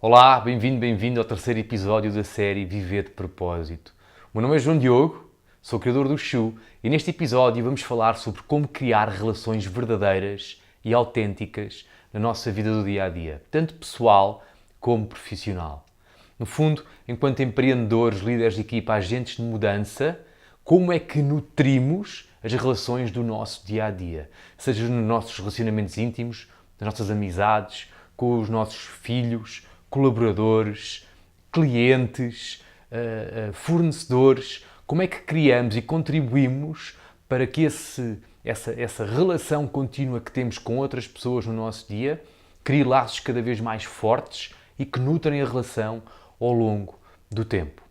Olá, bem-vindo ao terceiro episódio da série Viver de Propósito. O meu nome é João Diogo, sou o criador do Shu e neste episódio vamos falar sobre como criar relações verdadeiras e autênticas na nossa vida do dia-a-dia, tanto pessoal como profissional. No fundo, enquanto empreendedores, líderes de equipa, agentes de mudança, como é que nutrimos as relações do nosso dia-a-dia, seja nos nossos relacionamentos íntimos, nas nossas amizades, com os nossos filhos, colaboradores, clientes, fornecedores, como é que criamos e contribuímos para que essa relação contínua que temos com outras pessoas no nosso dia crie laços cada vez mais fortes e que nutrem a relação ao longo do tempo.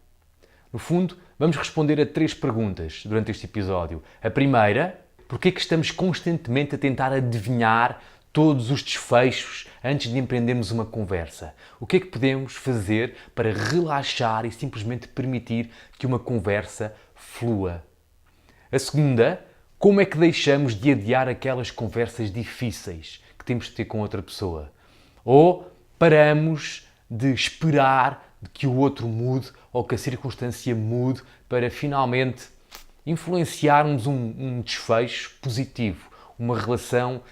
No fundo, vamos responder a 3 perguntas durante este episódio. A primeira, porquê é que estamos constantemente a tentar adivinhar todos os desfechos antes de empreendermos uma conversa? O que é que podemos fazer para relaxar e simplesmente permitir que uma conversa flua? A segunda, como é que deixamos de adiar aquelas conversas difíceis que temos de ter com outra pessoa? Ou paramos de esperar que o outro mude ou que a circunstância mude para finalmente influenciarmos um desfecho positivo, uma relação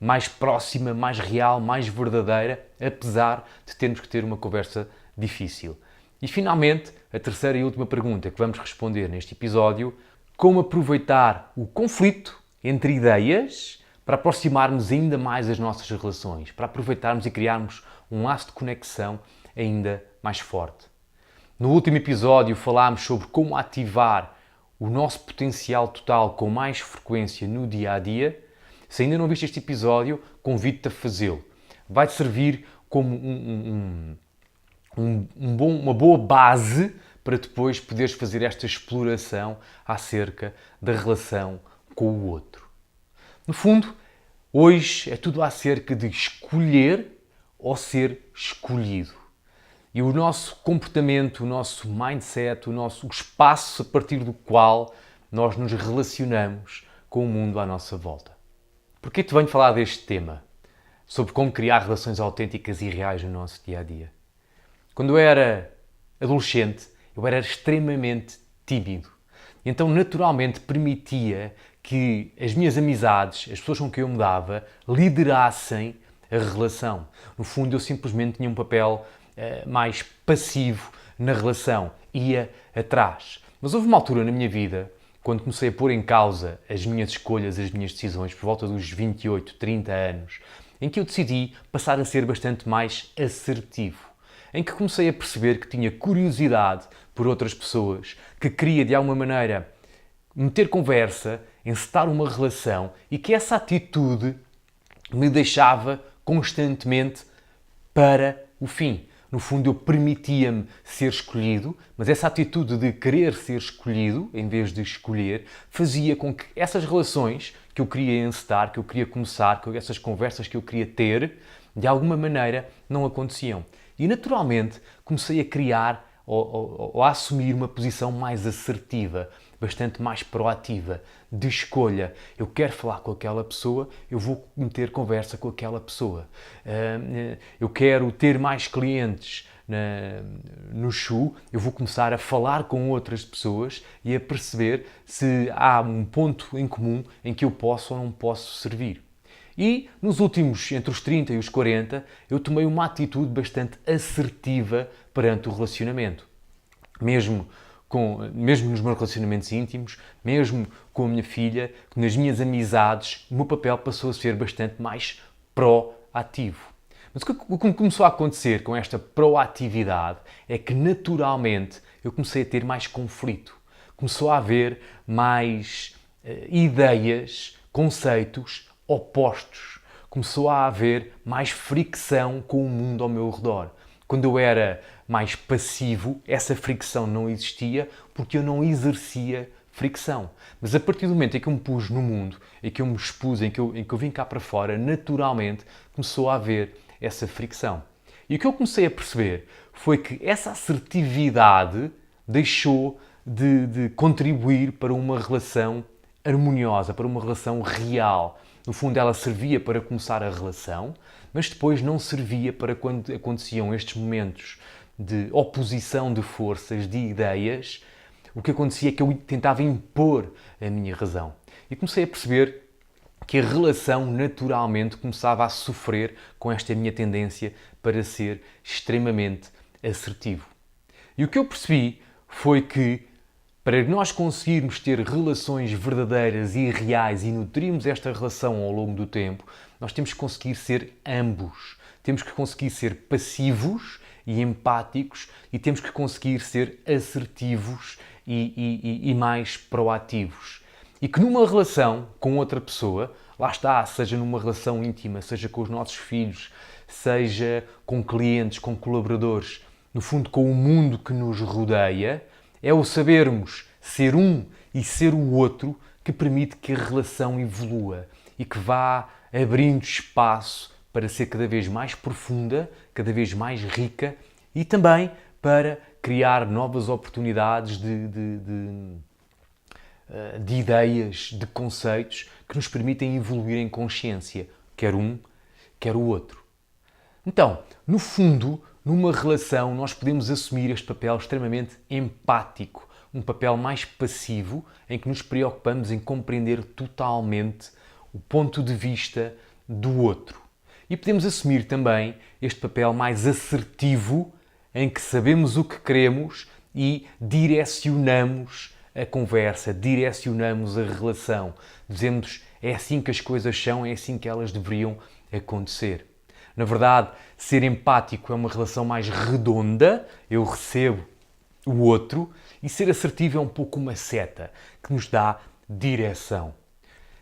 mais próxima, mais real, mais verdadeira, apesar de termos que ter uma conversa difícil. E finalmente, a terceira e última pergunta que vamos responder neste episódio: como aproveitar o conflito entre ideias para aproximarmos ainda mais as nossas relações, para aproveitarmos e criarmos um laço de conexão ainda mais forte. No último episódio falámos sobre como ativar o nosso potencial total com mais frequência no dia-a-dia. Se ainda não viste este episódio, convido-te a fazê-lo. Vai-te servir como uma boa base para depois poderes fazer esta exploração acerca da relação com o outro. No fundo, hoje é tudo acerca de escolher ou ser escolhido. E o nosso comportamento, o nosso mindset, o espaço a partir do qual nós nos relacionamos com o mundo à nossa volta. Porquê te venho falar deste tema? Sobre como criar relações autênticas e reais no nosso dia-a-dia. Quando eu era adolescente, eu era extremamente tímido. Então, naturalmente, permitia que as minhas amizades, as pessoas com quem eu me dava, liderassem a relação. No fundo, eu simplesmente tinha um papel mais passivo na relação, ia atrás. Mas houve uma altura na minha vida, quando comecei a pôr em causa as minhas escolhas, as minhas decisões, por volta dos 28, 30 anos, em que eu decidi passar a ser bastante mais assertivo. Em que comecei a perceber que tinha curiosidade por outras pessoas, que queria de alguma maneira meter conversa, encetar uma relação e que essa atitude me deixava constantemente para o fim. No fundo, eu permitia-me ser escolhido, mas essa atitude de querer ser escolhido, em vez de escolher, fazia com que essas relações que eu queria encetar, que eu queria começar, que essas conversas que eu queria ter, de alguma maneira não aconteciam. E naturalmente comecei a criar ou a assumir uma posição mais assertiva, bastante mais proativa, de escolha. Eu quero falar com aquela pessoa, eu vou meter conversa com aquela pessoa. Eu quero ter mais clientes no Shu, eu vou começar a falar com outras pessoas e a perceber se há um ponto em comum em que eu posso ou não posso servir. E nos últimos, entre os 30 e os 40, eu tomei uma atitude bastante assertiva perante o relacionamento. Mesmo nos meus relacionamentos íntimos, mesmo com a minha filha, nas minhas amizades, o meu papel passou a ser bastante mais proativo. Mas o que começou a acontecer com esta proatividade é que, naturalmente, eu comecei a ter mais conflito. Começou a haver mais ideias, conceitos opostos. Começou a haver mais fricção com o mundo ao meu redor. Quando eu era mais passivo, essa fricção não existia porque eu não exercia fricção. Mas a partir do momento em que eu me pus no mundo, em que eu me expus, em que eu vim cá para fora, naturalmente começou a haver essa fricção. E o que eu comecei a perceber foi que essa assertividade deixou de contribuir para uma relação harmoniosa, para uma relação real. No fundo, ela servia para começar a relação, mas depois não servia para quando aconteciam estes momentos de oposição de forças, de ideias. O que acontecia é que eu tentava impor a minha razão. E comecei a perceber que a relação naturalmente começava a sofrer com esta minha tendência para ser extremamente assertivo. E o que eu percebi foi que para nós conseguirmos ter relações verdadeiras e reais e nutrirmos esta relação ao longo do tempo, nós temos que conseguir ser ambos. Temos que conseguir ser passivos e empáticos e temos que conseguir ser assertivos e mais proativos. E que numa relação com outra pessoa, lá está, seja numa relação íntima, seja com os nossos filhos, seja com clientes, com colaboradores, no fundo com o mundo que nos rodeia, é o sabermos ser um e ser o outro que permite que a relação evolua e que vá abrindo espaço para ser cada vez mais profunda, cada vez mais rica e também para criar novas oportunidades de ideias, de conceitos que nos permitem evoluir em consciência, quer um, quer o outro. Então, no fundo, numa relação nós podemos assumir este papel extremamente empático, um papel mais passivo em que nos preocupamos em compreender totalmente o ponto de vista do outro. E podemos assumir também este papel mais assertivo em que sabemos o que queremos e direcionamos a conversa, direcionamos a relação. Dizemos é assim que as coisas são, é assim que elas deveriam acontecer. Na verdade, ser empático é uma relação mais redonda, eu recebo o outro, e ser assertivo é um pouco uma seta que nos dá direção.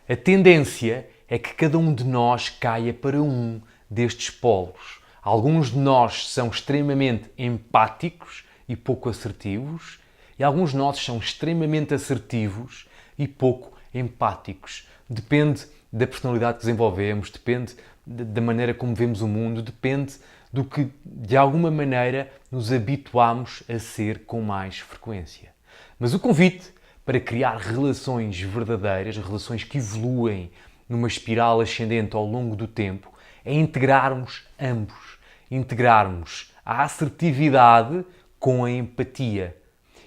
A tendência é que cada um de nós caia para um destes polos. Alguns de nós são extremamente empáticos e pouco assertivos, e alguns de nós são extremamente assertivos e pouco empáticos. Depende da personalidade que desenvolvemos, depende da maneira como vemos o mundo, depende do que, de alguma maneira, nos habituamos a ser com mais frequência. Mas o convite para criar relações verdadeiras, relações que evoluem numa espiral ascendente ao longo do tempo, é integrarmos ambos. Integrarmos a assertividade com a empatia.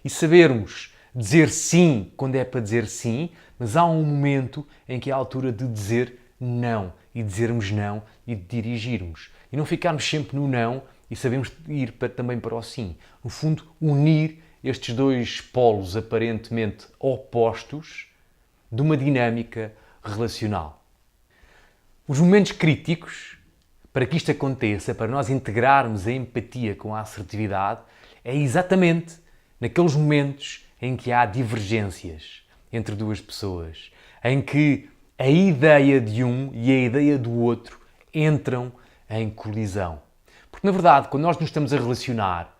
E sabermos dizer sim quando é para dizer sim, mas há um momento em que é a altura de dizer não. E dizermos não e de dirigirmos. E não ficarmos sempre no não e sabemos ir também para o sim. No fundo, unir estes dois polos aparentemente opostos de uma dinâmica relacional. Os momentos críticos para que isto aconteça, para nós integrarmos a empatia com a assertividade, é exatamente naqueles momentos em que há divergências entre duas pessoas, em que a ideia de um e a ideia do outro entram em colisão. Porque, na verdade, quando nós nos estamos a relacionar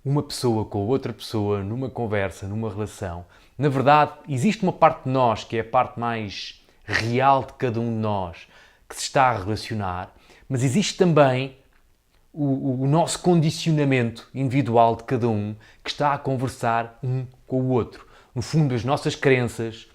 uma pessoa com outra pessoa, numa conversa, numa relação, na verdade, existe uma parte de nós, que é a parte mais real de cada um de nós, que se está a relacionar, mas existe também o nosso condicionamento individual de cada um, que está a conversar um com o outro. No fundo, as nossas crenças,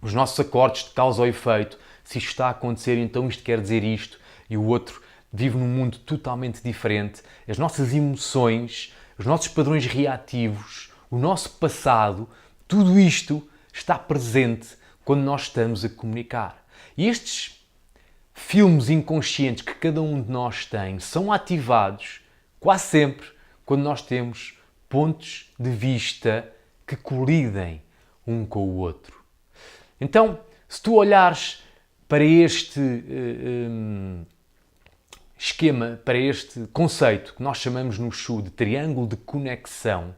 os nossos acordes de causa ou efeito, se isto está a acontecer, então isto quer dizer isto, e o outro vive num mundo totalmente diferente. As nossas emoções, os nossos padrões reativos, o nosso passado, tudo isto está presente quando nós estamos a comunicar. E estes filmes inconscientes que cada um de nós tem são ativados quase sempre quando nós temos pontos de vista que colidem um com o outro. Então, se tu olhares para este esquema, para este conceito que nós chamamos no Shu de triângulo de conexão,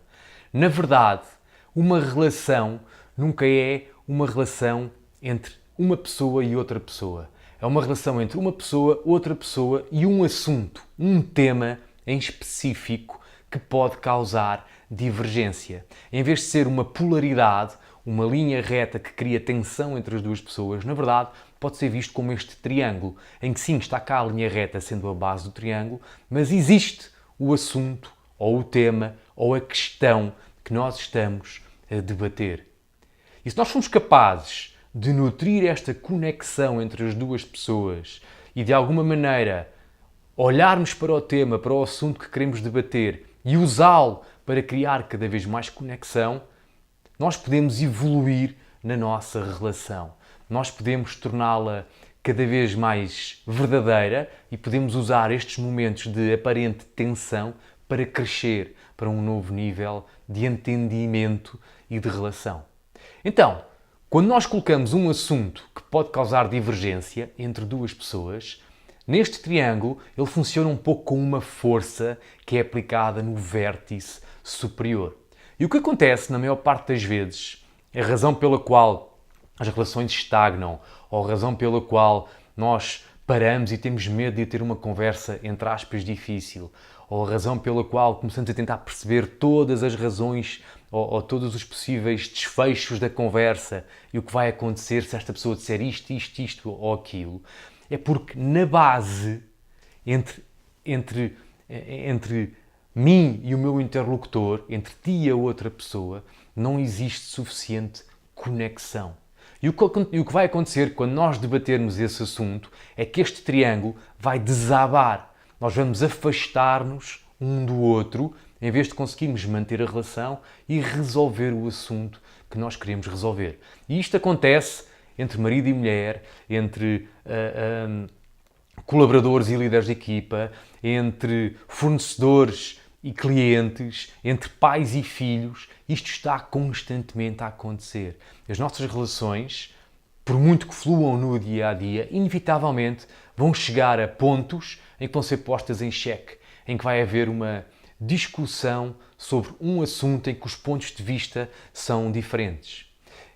na verdade, uma relação nunca é uma relação entre uma pessoa e outra pessoa. É uma relação entre uma pessoa, outra pessoa e um assunto, um tema em específico que pode causar divergência. Em vez de ser uma polaridade, uma linha reta que cria tensão entre as duas pessoas, na verdade, pode ser visto como este triângulo, em que sim, está cá a linha reta sendo a base do triângulo, mas existe o assunto, ou o tema, ou a questão que nós estamos a debater. E se nós formos capazes de nutrir esta conexão entre as duas pessoas e de alguma maneira olharmos para o tema, para o assunto que queremos debater e usá-lo para criar cada vez mais conexão, nós podemos evoluir na nossa relação. Nós podemos torná-la cada vez mais verdadeira e podemos usar estes momentos de aparente tensão para crescer para um novo nível de entendimento e de relação. Então, quando nós colocamos um assunto que pode causar divergência entre duas pessoas, neste triângulo ele funciona um pouco com uma força que é aplicada no vértice superior. E o que acontece na maior parte das vezes, a razão pela qual as relações estagnam ou a razão pela qual nós paramos e temos medo de ter uma conversa, entre aspas, difícil, ou a razão pela qual começamos a tentar perceber todas as razões ou todos os possíveis desfechos da conversa e o que vai acontecer se esta pessoa disser isto ou aquilo, é porque na base, entre mim e o meu interlocutor, entre ti e a outra pessoa, não existe suficiente conexão. E o que vai acontecer quando nós debatermos esse assunto é que este triângulo vai desabar. Nós vamos afastar-nos um do outro em vez de conseguirmos manter a relação e resolver o assunto que nós queremos resolver. E isto acontece entre marido e mulher, entre colaboradores e líderes de equipa, entre fornecedores e clientes, entre pais e filhos. Isto está constantemente a acontecer. As nossas relações, por muito que fluam no dia a dia, inevitavelmente vão chegar a pontos em que vão ser postas em xeque, em que vai haver uma discussão sobre um assunto em que os pontos de vista são diferentes.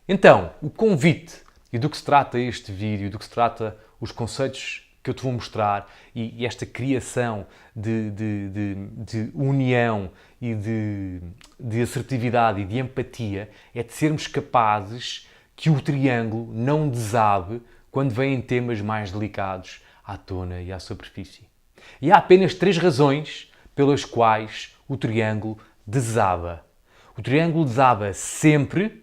Então, o convite e do que se trata este vídeo, do que se trata os conceitos que eu te vou mostrar e esta criação de união e de assertividade e de empatia é de sermos capazes que o triângulo não desabe quando vêm temas mais delicados à tona e à superfície. E há apenas 3 razões pelas quais o triângulo desaba. O triângulo desaba sempre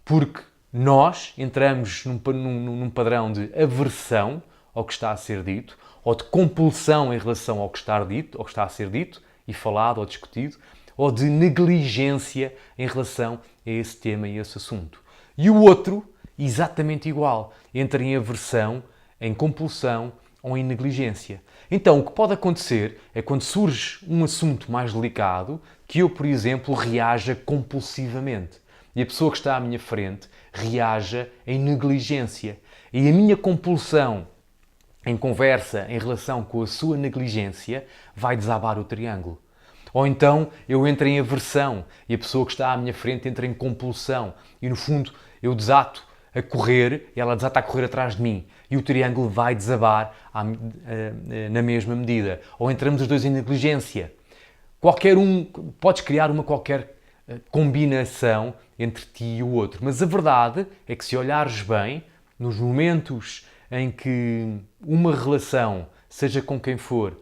porque nós entramos num padrão de aversão ao que está a ser dito, ou de compulsão em relação ao que está a ser dito e falado ou discutido, ou de negligência em relação a esse tema e esse assunto. E o outro, exatamente igual, entra em aversão, em compulsão ou em negligência. Então, o que pode acontecer é quando surge um assunto mais delicado, que eu, por exemplo, reaja compulsivamente. E a pessoa que está à minha frente reaja em negligência. E a minha compulsão em conversa em relação com a sua negligência vai desabar o triângulo. Ou então eu entro em aversão e a pessoa que está à minha frente entra em compulsão. E no fundo eu desato a correr e ela desata a correr atrás de mim. E o triângulo vai desabar na mesma medida. Ou entramos os dois em negligência. Podes criar qualquer combinação entre ti e o outro. Mas a verdade é que se olhares bem, nos momentos em que uma relação, seja com quem for,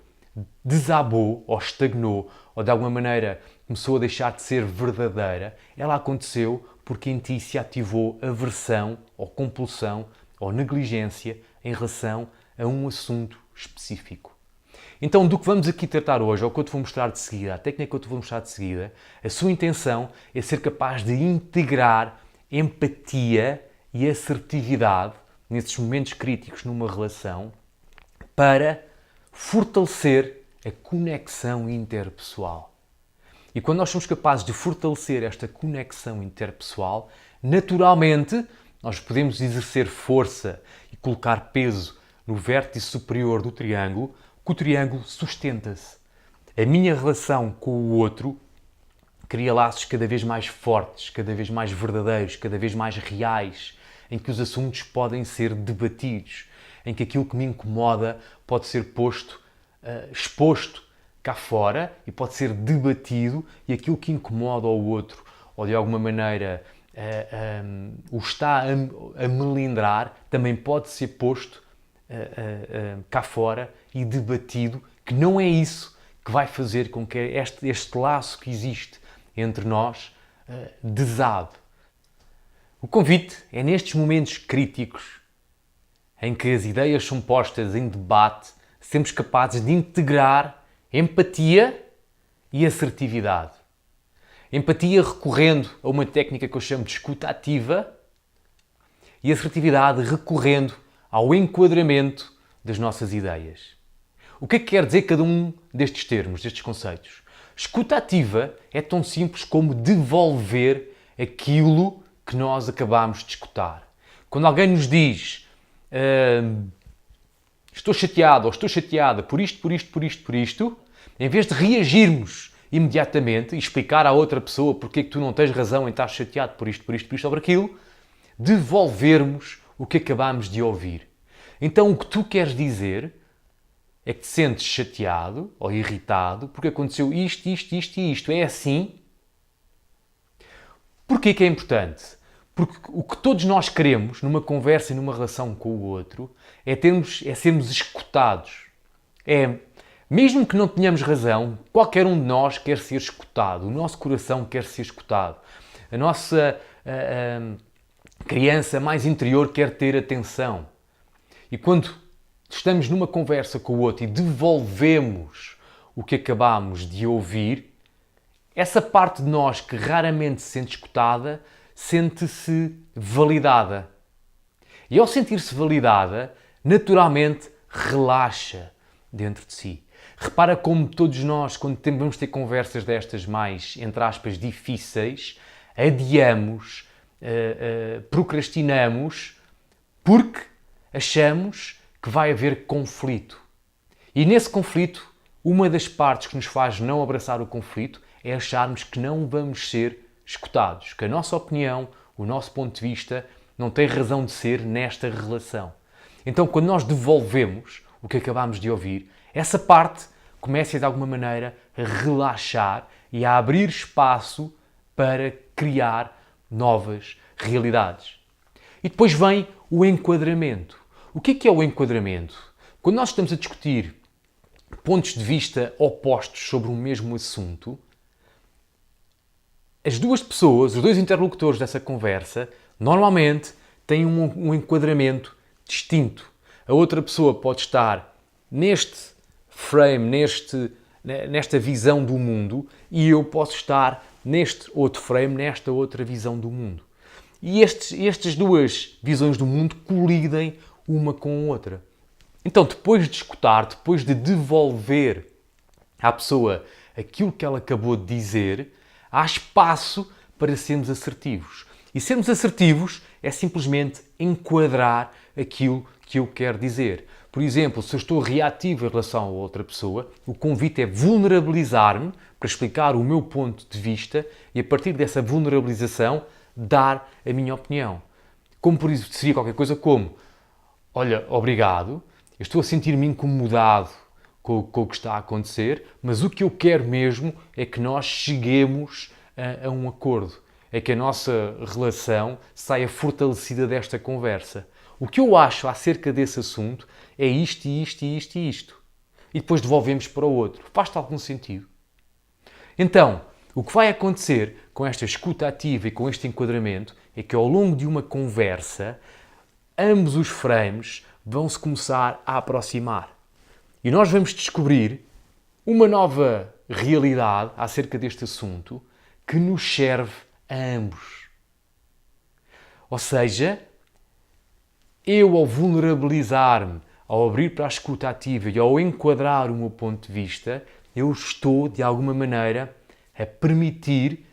desabou ou estagnou ou de alguma maneira começou a deixar de ser verdadeira, ela aconteceu porque em ti se ativou aversão ou compulsão ou negligência em relação a um assunto específico. Então, do que vamos aqui tratar hoje, ou o que eu te vou mostrar de seguida, a técnica que eu te vou mostrar de seguida, a sua intenção é ser capaz de integrar empatia e assertividade nesses momentos críticos numa relação para fortalecer a conexão interpessoal. E quando nós somos capazes de fortalecer esta conexão interpessoal, naturalmente nós podemos exercer força e colocar peso no vértice superior do triângulo, que o triângulo sustenta-se. A minha relação com o outro cria laços cada vez mais fortes, cada vez mais verdadeiros, cada vez mais reais, em que os assuntos podem ser debatidos, em que aquilo que me incomoda pode ser exposto cá fora e pode ser debatido e aquilo que incomoda ao outro ou de alguma maneira o está a melindrar também pode ser posto cá fora e debatido, que não é isso que vai fazer com que este laço que existe entre nós desabe. O convite é nestes momentos críticos em que as ideias são postas em debate, sermos capazes de integrar empatia e assertividade. Empatia recorrendo a uma técnica que eu chamo de escuta ativa e assertividade recorrendo ao enquadramento das nossas ideias. O que é que quer dizer cada um destes termos, destes conceitos? Escuta ativa é tão simples como devolver aquilo que nós acabamos de escutar. Quando alguém nos diz estou chateado ou estou chateada por isto, em vez de reagirmos imediatamente e explicar à outra pessoa porque é que tu não tens razão em estar chateado por isto, sobre aquilo, devolvermos o que acabamos de ouvir. Então o que tu queres dizer é que te sentes chateado ou irritado porque aconteceu isto e isto. É assim? Porquê que é importante? Porque o que todos nós queremos numa conversa e numa relação com o outro é sermos escutados. Mesmo que não tenhamos razão, qualquer um de nós quer ser escutado. O nosso coração quer ser escutado. A nossa criança mais interior quer ter atenção. E quando estamos numa conversa com o outro e devolvemos o que acabamos de ouvir, essa parte de nós que raramente se sente escutada, sente-se validada. E ao sentir-se validada, naturalmente relaxa dentro de si. Repara como todos nós, quando vamos ter conversas destas mais, entre aspas, difíceis, adiamos, procrastinamos, porque achamos que vai haver conflito. E nesse conflito, uma das partes que nos faz não abraçar o conflito é acharmos que não vamos ser escutados, que a nossa opinião, o nosso ponto de vista, não tem razão de ser nesta relação. Então, quando nós devolvemos o que acabamos de ouvir, essa parte começa, de alguma maneira, a relaxar e a abrir espaço para criar novas realidades. E depois vem o enquadramento. O que é o enquadramento? Quando nós estamos a discutir pontos de vista opostos sobre um mesmo assunto, as duas pessoas, os dois interlocutores dessa conversa, normalmente têm um enquadramento distinto. A outra pessoa pode estar neste frame, nesta visão do mundo, e eu posso estar neste outro frame, nesta outra visão do mundo. E estas duas visões do mundo colidem uma com a outra. Então, depois de escutar, depois de devolver à pessoa aquilo que ela acabou de dizer, há espaço para sermos assertivos. E sermos assertivos é simplesmente enquadrar aquilo que eu quero dizer. Por exemplo, se eu estou reativo em relação a outra pessoa, o convite é vulnerabilizar-me para explicar o meu ponto de vista e, a partir dessa vulnerabilização, dar a minha opinião. Como por isso seria qualquer coisa como: olha, obrigado, eu estou a sentir-me incomodado com o que está a acontecer, mas o que eu quero mesmo é que nós cheguemos a um acordo, é que a nossa relação saia fortalecida desta conversa. O que eu acho acerca desse assunto é isto e isto e isto e isto. E depois devolvemos para o outro. Faz-te algum sentido? Então, o que vai acontecer com esta escuta ativa e com este enquadramento é que ao longo de uma conversa, ambos os frames vão-se começar a aproximar. E nós vamos descobrir uma nova realidade acerca deste assunto que nos serve a ambos. Ou seja, eu, ao vulnerabilizar-me, ao abrir para a escuta ativa e ao enquadrar o meu ponto de vista, eu estou, de alguma maneira, a permitir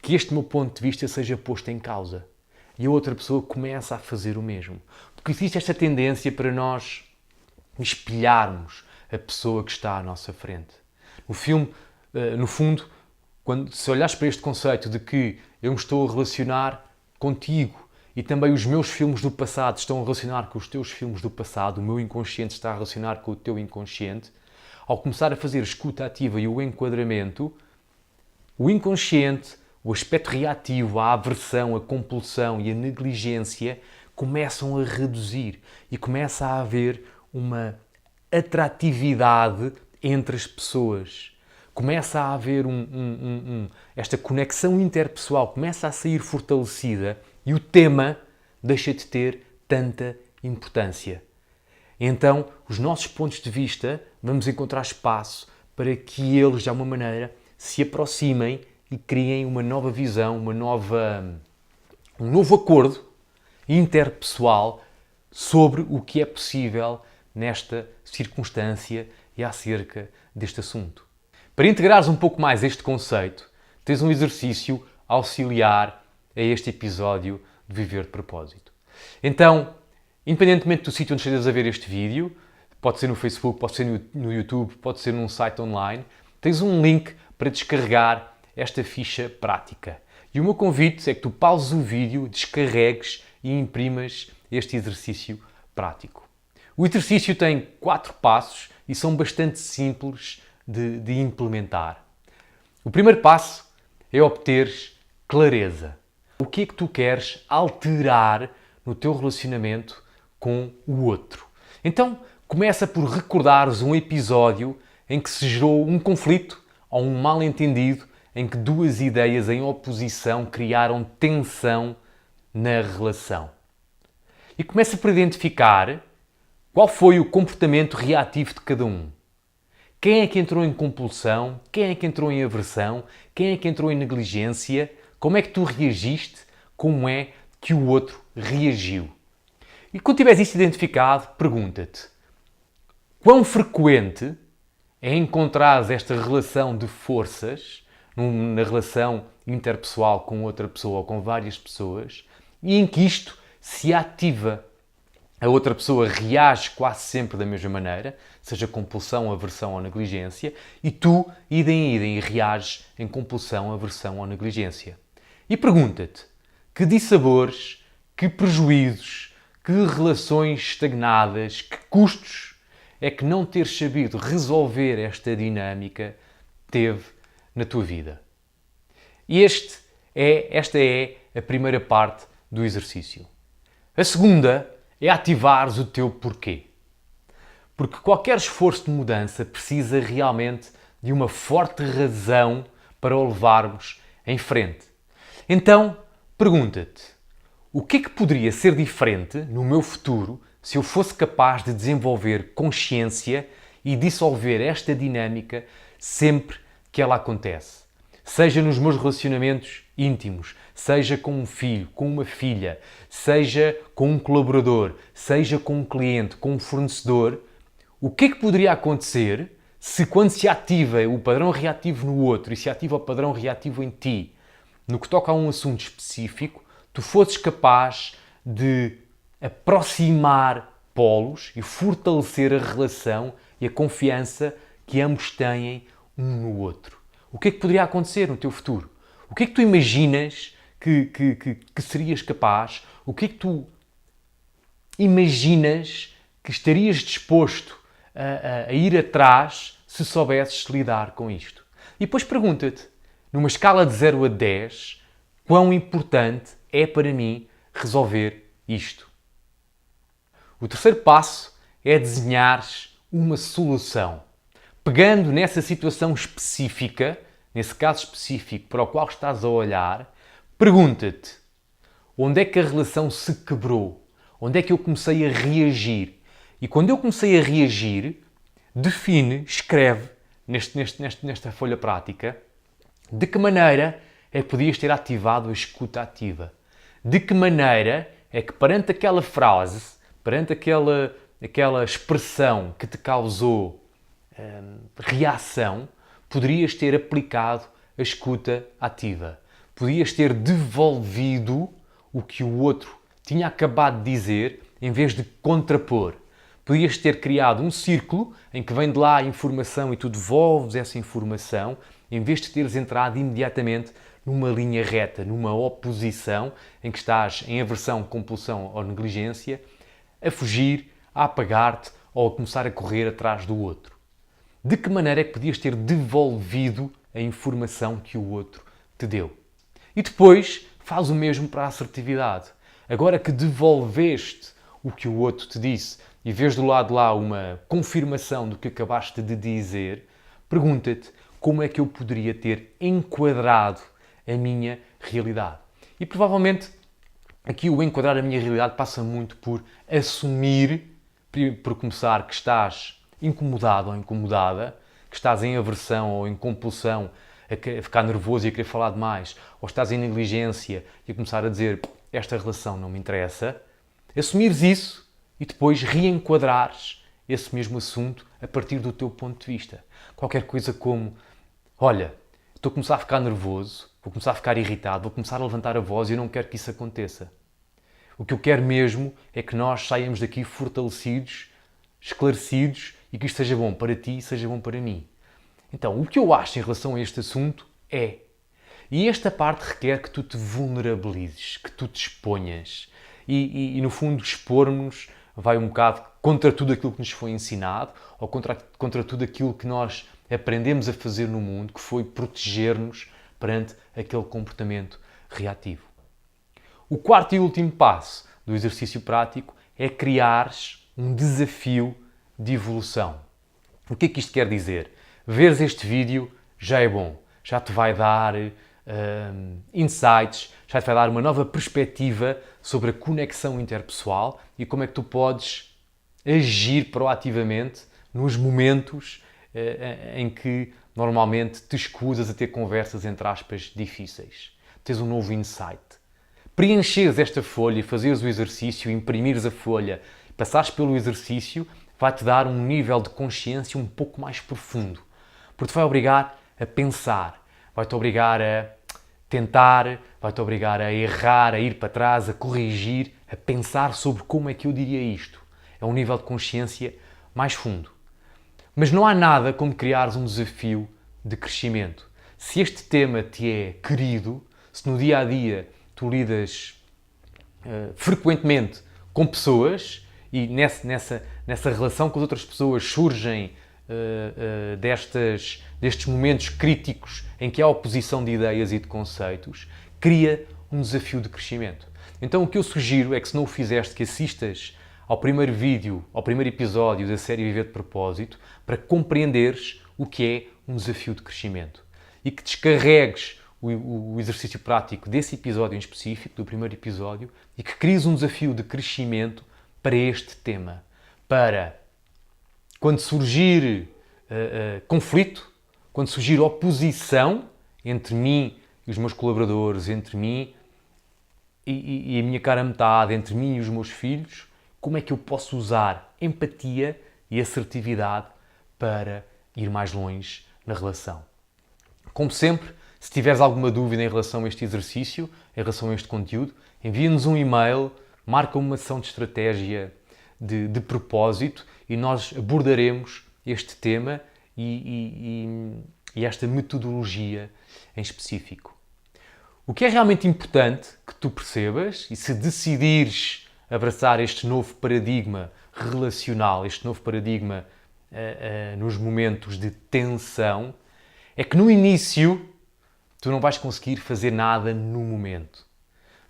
que este meu ponto de vista seja posto em causa. E a outra pessoa começa a fazer o mesmo. Porque existe esta tendência para nós espelharmos a pessoa que está à nossa frente. No fundo, se olhares para este conceito de que eu me estou a relacionar contigo e também os meus filmes do passado estão a relacionar com os teus filmes do passado, o meu inconsciente está a relacionar com o teu inconsciente, ao começar a fazer a escuta ativa e o enquadramento, o inconsciente, o aspecto reativo, a aversão, a compulsão e a negligência começam a reduzir e começa a haver uma atratividade entre as pessoas. Começa a haver esta conexão interpessoal, começa a sair fortalecida e o tema deixa de ter tanta importância. Então, os nossos pontos de vista, vamos encontrar espaço para que eles, de alguma maneira, se aproximem e criem uma nova visão, um novo acordo interpessoal sobre o que é possível nesta circunstância e acerca deste assunto. Para integrares um pouco mais este conceito, tens um exercício auxiliar a este episódio de Viver de Propósito. Então, independentemente do sítio onde estejas a ver este vídeo, pode ser no Facebook, pode ser no YouTube, pode ser num site online, tens um link para descarregar esta ficha prática. E o meu convite é que tu pauses o vídeo, descarregues e imprimas este exercício prático. O exercício tem 4 passos e são bastante simples de implementar. O primeiro passo é obteres clareza. O que é que tu queres alterar no teu relacionamento com o outro? Então, começa por recordares um episódio em que se gerou um conflito ou um mal-entendido em que duas ideias em oposição criaram tensão na relação. E começa por identificar qual foi o comportamento reativo de cada um. Quem é que entrou em compulsão? Quem é que entrou em aversão? Quem é que entrou em negligência? Como é que tu reagiste? Como é que o outro reagiu? E quando tiveres isso identificado, pergunta-te: quão frequente é encontrar esta relação de forças na relação interpessoal com outra pessoa ou com várias pessoas e em que isto se ativa? A outra pessoa reage quase sempre da mesma maneira, seja compulsão, aversão ou negligência, e tu, idem, reages em compulsão, aversão ou negligência. E pergunta-te: que dissabores, que prejuízos, que relações estagnadas, que custos é que não ter sabido resolver esta dinâmica teve na tua vida? E esta é a primeira parte do exercício. A segunda é ativares o teu porquê. Porque qualquer esforço de mudança precisa realmente de uma forte razão para o levarmos em frente. Então, pergunta-te: o que é que poderia ser diferente no meu futuro se eu fosse capaz de desenvolver consciência e dissolver esta dinâmica sempre que ela acontece? Seja nos meus relacionamentos íntimos, seja com um filho, com uma filha, seja com um colaborador, seja com um cliente, com um fornecedor, o que é que poderia acontecer se, quando se ativa o padrão reativo no outro e se ativa o padrão reativo em ti, no que toca a um assunto específico, tu fosses capaz de aproximar polos e fortalecer a relação e a confiança que ambos têm um no outro? O que é que poderia acontecer no teu futuro? O que é que tu imaginas que serias capaz? O que é que tu imaginas que estarias disposto a ir atrás se soubesses lidar com isto? E depois pergunta-te, numa escala de 0 a 10, quão importante é para mim resolver isto? O terceiro passo é desenhares uma solução. Pegando nessa situação específica, nesse caso específico para o qual estás a olhar, pergunta-te: onde é que a relação se quebrou? Onde é que eu comecei a reagir? E quando eu comecei a reagir, escreve nesta folha prática, de que maneira é que podias ter ativado a escuta ativa? De que maneira é que perante aquela frase, perante aquela expressão que te causou reação, poderias ter aplicado a escuta ativa? Podias ter devolvido o que o outro tinha acabado de dizer em vez de contrapor. Podias ter criado um círculo em que vem de lá a informação e tu devolves essa informação, em vez de teres entrado imediatamente numa linha reta, numa oposição, em que estás em aversão, compulsão ou negligência, a fugir, a apagar-te ou a começar a correr atrás do outro. De que maneira é que podias ter devolvido a informação que o outro te deu? E depois faz o mesmo para a assertividade. Agora que devolveste o que o outro te disse e vês do lado lá uma confirmação do que acabaste de dizer, pergunta-te: como é que eu poderia ter enquadrado a minha realidade? E provavelmente aqui o enquadrar a minha realidade passa muito por assumir, por começar, que estás incomodado ou incomodada, que estás em aversão ou em compulsão a ficar nervoso e a querer falar demais, ou estás em negligência e a começar a dizer esta relação não me interessa, assumires isso e depois reenquadrares esse mesmo assunto a partir do teu ponto de vista. Qualquer coisa como, olha, estou a começar a ficar nervoso, vou começar a ficar irritado, vou começar a levantar a voz e eu não quero que isso aconteça. O que eu quero mesmo é que nós saiamos daqui fortalecidos, esclarecidos e que isto seja bom para ti e seja bom para mim. Então, o que eu acho em relação a este assunto é... E esta parte requer que tu te vulnerabilizes, que tu te exponhas. E no fundo, expor-nos vai um bocado contra tudo aquilo que nos foi ensinado ou contra tudo aquilo que nós aprendemos a fazer no mundo, que foi proteger-nos perante aquele comportamento reativo. O quarto e último passo do exercício prático é criares um desafio de evolução. O que é que isto quer dizer? Veres este vídeo já é bom, já te vai dar insights, já te vai dar uma nova perspectiva sobre a conexão interpessoal e como é que tu podes agir proativamente nos momentos em que normalmente te escusas a ter conversas, entre aspas, difíceis. Tens um novo insight. Preencheres esta folha e fazeres o exercício, imprimires a folha, passares pelo exercício, vai-te dar um nível de consciência um pouco mais profundo. Porque te vai obrigar a pensar, vai-te obrigar a tentar, vai-te obrigar a errar, a ir para trás, a corrigir, a pensar sobre como é que eu diria isto. É um nível de consciência mais fundo. Mas não há nada como criares um desafio de crescimento. Se este tema te é querido, se no dia a dia tu lidas frequentemente com pessoas e nessa relação com as outras pessoas surgem destes momentos críticos em que há oposição de ideias e de conceitos, cria um desafio de crescimento. Então o que eu sugiro é que, se não o fizeste, que assistas ao primeiro vídeo, ao primeiro episódio da série Viver de Propósito, para compreenderes o que é um desafio de crescimento e que descarregues o exercício prático desse episódio em específico, do primeiro episódio, e que cries um desafio de crescimento para este tema. Para, quando surgir conflito, quando surgir oposição entre mim e os meus colaboradores, entre mim e a minha cara metade, entre mim e os meus filhos, como é que eu posso usar empatia e assertividade para ir mais longe na relação? Como sempre, se tiveres alguma dúvida em relação a este exercício, em relação a este conteúdo, envia-nos um e-mail, marca uma sessão de estratégia de propósito e nós abordaremos este tema e esta metodologia em específico. O que é realmente importante que tu percebas, e se decidires abraçar este novo paradigma relacional, este novo paradigma nos momentos de tensão, é que no início tu não vais conseguir fazer nada no momento.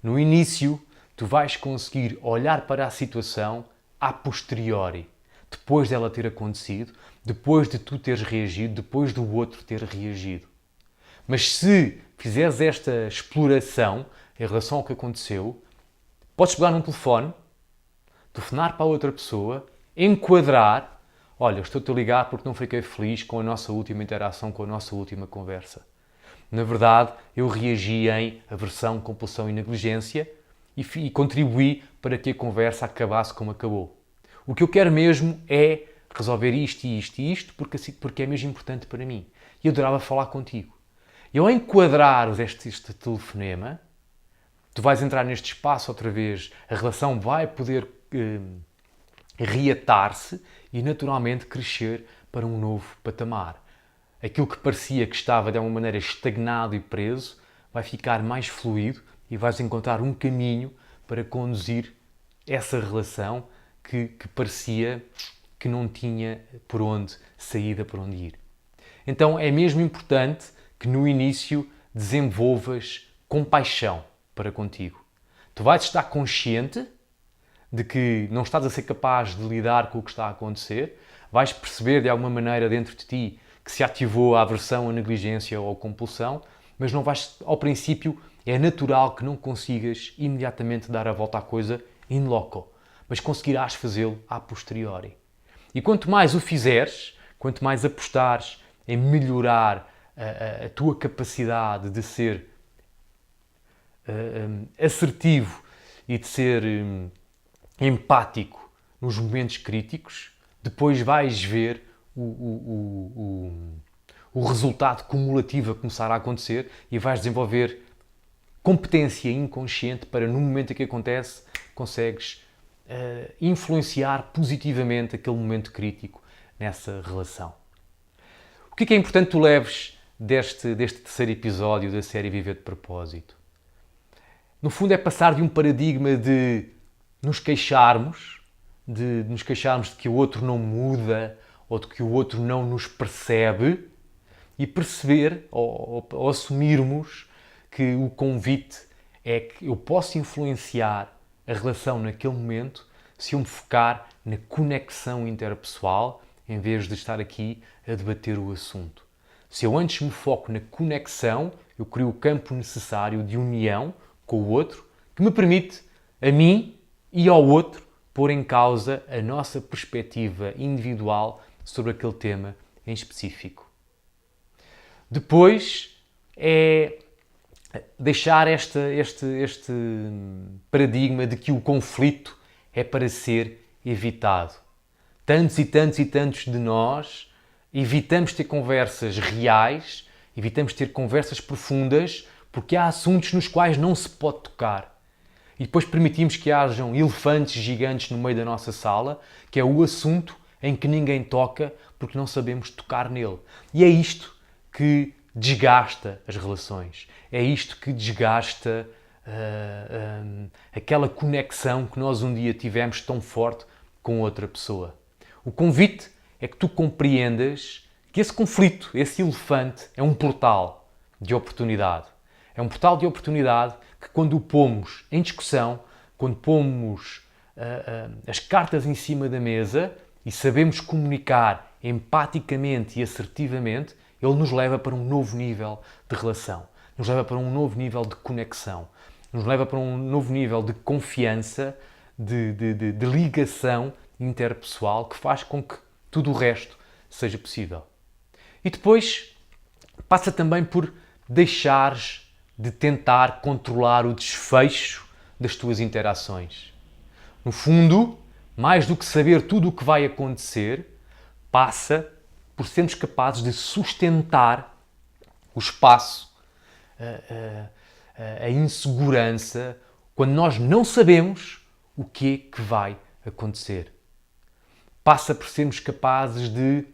No início tu vais conseguir olhar para a situação a posteriori, depois dela ter acontecido, depois de tu teres reagido, depois do outro ter reagido. Mas se fizeres esta exploração em relação ao que aconteceu, podes pegar num telefone, telefonar para a outra pessoa, enquadrar, olha, estou-te a ligar porque não fiquei feliz com a nossa última interação, com a nossa última conversa. Na verdade, eu reagi em aversão, compulsão e negligência e contribuí para que a conversa acabasse como acabou. O que eu quero mesmo é resolver isto e isto e isto porque é mesmo importante para mim. E eu adorava falar contigo. E ao enquadrares este telefonema, tu vais entrar neste espaço outra vez, a relação vai poder reatar-se e naturalmente crescer para um novo patamar. Aquilo que parecia que estava de alguma maneira estagnado e preso vai ficar mais fluido e vais encontrar um caminho para conduzir essa relação que parecia que não tinha por onde saída, por onde ir. Então é mesmo importante que no início desenvolvas compaixão para contigo. Tu vais estar consciente de que não estás a ser capaz de lidar com o que está a acontecer, vais perceber de alguma maneira dentro de ti que se ativou a aversão, a negligência ou a compulsão mas não vais, ao princípio, é natural que não consigas imediatamente dar a volta à coisa in loco, mas conseguirás fazê-lo a posteriori. E quanto mais o fizeres, quanto mais apostares em melhorar a tua capacidade de ser assertivo e de ser empático nos momentos críticos, depois vais ver o resultado cumulativo a começar a acontecer e vais desenvolver competência inconsciente para, no momento em que acontece, consegues influenciar positivamente aquele momento crítico nessa relação. O que é importante que tu leves deste terceiro episódio da série Viver de Propósito? No fundo é passar de um paradigma de nos queixarmos de que o outro não muda ou de que o outro não nos percebe e perceber ou assumirmos que o convite é que eu posso influenciar a relação naquele momento se eu me focar na conexão interpessoal em vez de estar aqui a debater o assunto. Se eu antes me foco na conexão, eu crio o campo necessário de união com o outro que me permite a mim e ao outro pôr em causa a nossa perspectiva individual sobre aquele tema em específico. Depois é deixar este paradigma de que o conflito é para ser evitado. Tantos e tantos e tantos de nós evitamos ter conversas reais, evitamos ter conversas profundas, porque há assuntos nos quais não se pode tocar. E depois permitimos que hajam elefantes gigantes no meio da nossa sala, que é o assunto em que ninguém toca porque não sabemos tocar nele. E é isto que desgasta as relações. É isto que desgasta aquela conexão que nós um dia tivemos tão forte com outra pessoa. O convite é que tu compreendas que esse conflito, esse elefante, é um portal de oportunidade. É um portal de oportunidade que, quando o pomos em discussão, quando pomos as cartas em cima da mesa e sabemos comunicar empaticamente e assertivamente, ele nos leva para um novo nível de relação, nos leva para um novo nível de conexão, nos leva para um novo nível de confiança, de ligação interpessoal que faz com que tudo o resto seja possível. E depois passa também por deixares de tentar controlar o desfecho das tuas interações. No fundo, mais do que saber tudo o que vai acontecer, passa por sermos capazes de sustentar o espaço, a insegurança, quando nós não sabemos o que é que vai acontecer. Passa por sermos capazes de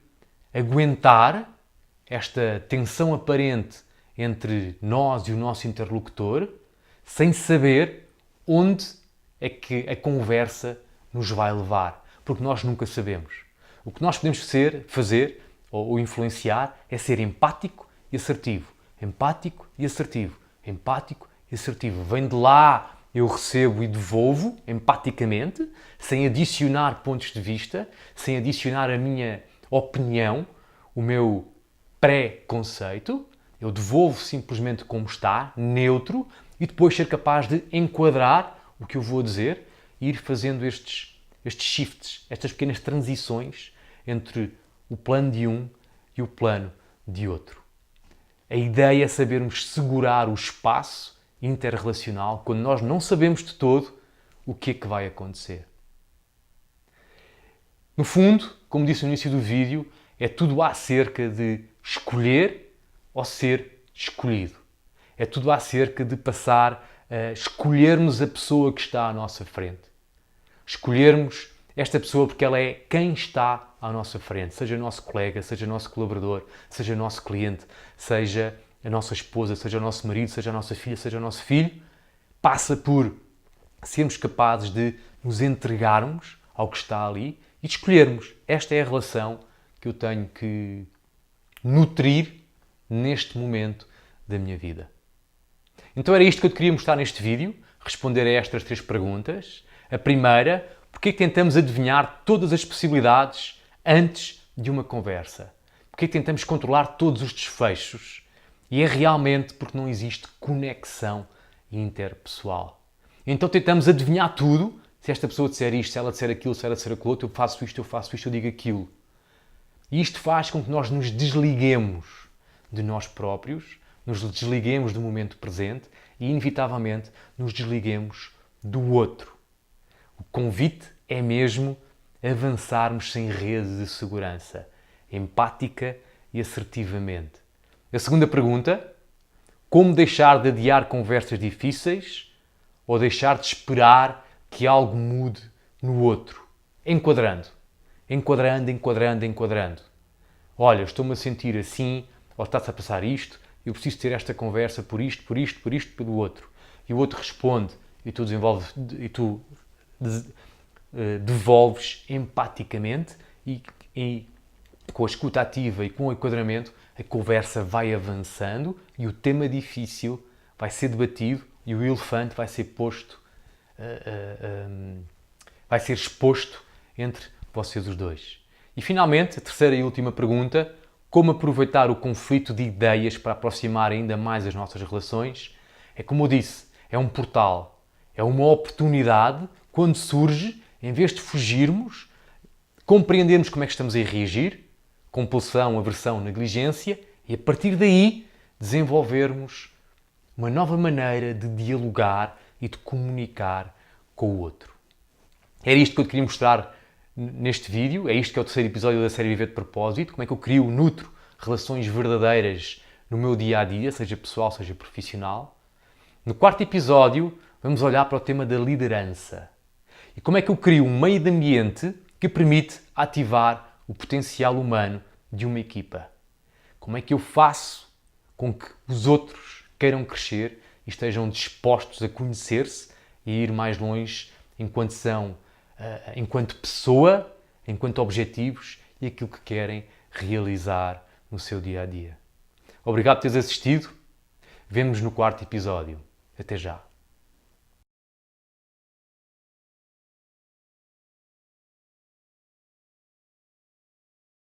aguentar esta tensão aparente entre nós e o nosso interlocutor, sem saber onde é que a conversa nos vai levar, porque nós nunca sabemos. O que nós podemos fazer ou influenciar é ser empático e assertivo. Empático e assertivo. Empático e assertivo. Vem de lá, eu recebo e devolvo empaticamente, sem adicionar pontos de vista, sem adicionar a minha opinião, o meu pré-conceito. Eu devolvo simplesmente como está, neutro, e depois ser capaz de enquadrar o que eu vou dizer e ir fazendo estes shifts, estas pequenas transições entre o plano de um e o plano de outro. A ideia é sabermos segurar o espaço interrelacional quando nós não sabemos de todo o que é que vai acontecer. No fundo, como disse no início do vídeo, é tudo acerca de escolher ou ser escolhido. É tudo acerca de passar a escolhermos a pessoa que está à nossa frente. Escolhermos esta pessoa porque ela é quem está à nossa frente, seja nosso colega, seja nosso colaborador, seja nosso cliente, seja a nossa esposa, seja o nosso marido, seja a nossa filha, seja o nosso filho, passa por sermos capazes de nos entregarmos ao que está ali e de escolhermos. Esta é a relação que eu tenho que nutrir neste momento da minha vida. Então era isto que eu te queria mostrar neste vídeo, responder a estas 3 perguntas. A primeira, porque é que tentamos adivinhar todas as possibilidades antes de uma conversa? Porque é que tentamos controlar todos os desfechos E é realmente porque não existe conexão interpessoal. Então tentamos adivinhar tudo. Se esta pessoa disser isto, se ela disser aquilo, se ela disser aquilo outro, eu faço isto, eu digo aquilo. E isto faz com que nós nos desliguemos de nós próprios, nos desliguemos do momento presente e, inevitavelmente, nos desliguemos do outro. O convite é mesmo avançarmos sem rede de segurança, empática e assertivamente. A segunda pergunta: como deixar de adiar conversas difíceis ou deixar de esperar que algo mude no outro? Enquadrando. Olha, estou-me a sentir assim, ou está-se a passar isto, eu preciso ter esta conversa por isto, pelo outro. E o outro responde, e tu devolves empaticamente e com a escuta ativa e com o enquadramento, a conversa vai avançando e o tema difícil vai ser debatido e o elefante vai ser vai ser exposto entre vocês os dois. E finalmente, a terceira e última pergunta: como aproveitar o conflito de ideias para aproximar ainda mais as nossas relações? É como eu disse, é um portal, é uma oportunidade quando surge, em vez de fugirmos, compreendermos como é que estamos a reagir, compulsão, aversão, negligência, e a partir daí desenvolvermos uma nova maneira de dialogar e de comunicar com o outro. Era isto que eu te queria mostrar neste vídeo, é isto que é o terceiro episódio da série Viver de Propósito, como é que eu crio, nutro relações verdadeiras no meu dia-a-dia, seja pessoal, seja profissional. No quarto episódio, vamos olhar para o tema da liderança e como é que eu crio um meio de ambiente que permite ativar o potencial humano de uma equipa. Como é que eu faço com que os outros queiram crescer e estejam dispostos a conhecer-se e ir mais longe enquanto pessoa, enquanto objetivos e aquilo que querem realizar no seu dia-a-dia. Obrigado por teres assistido. Vemo-nos no quarto episódio. Até já.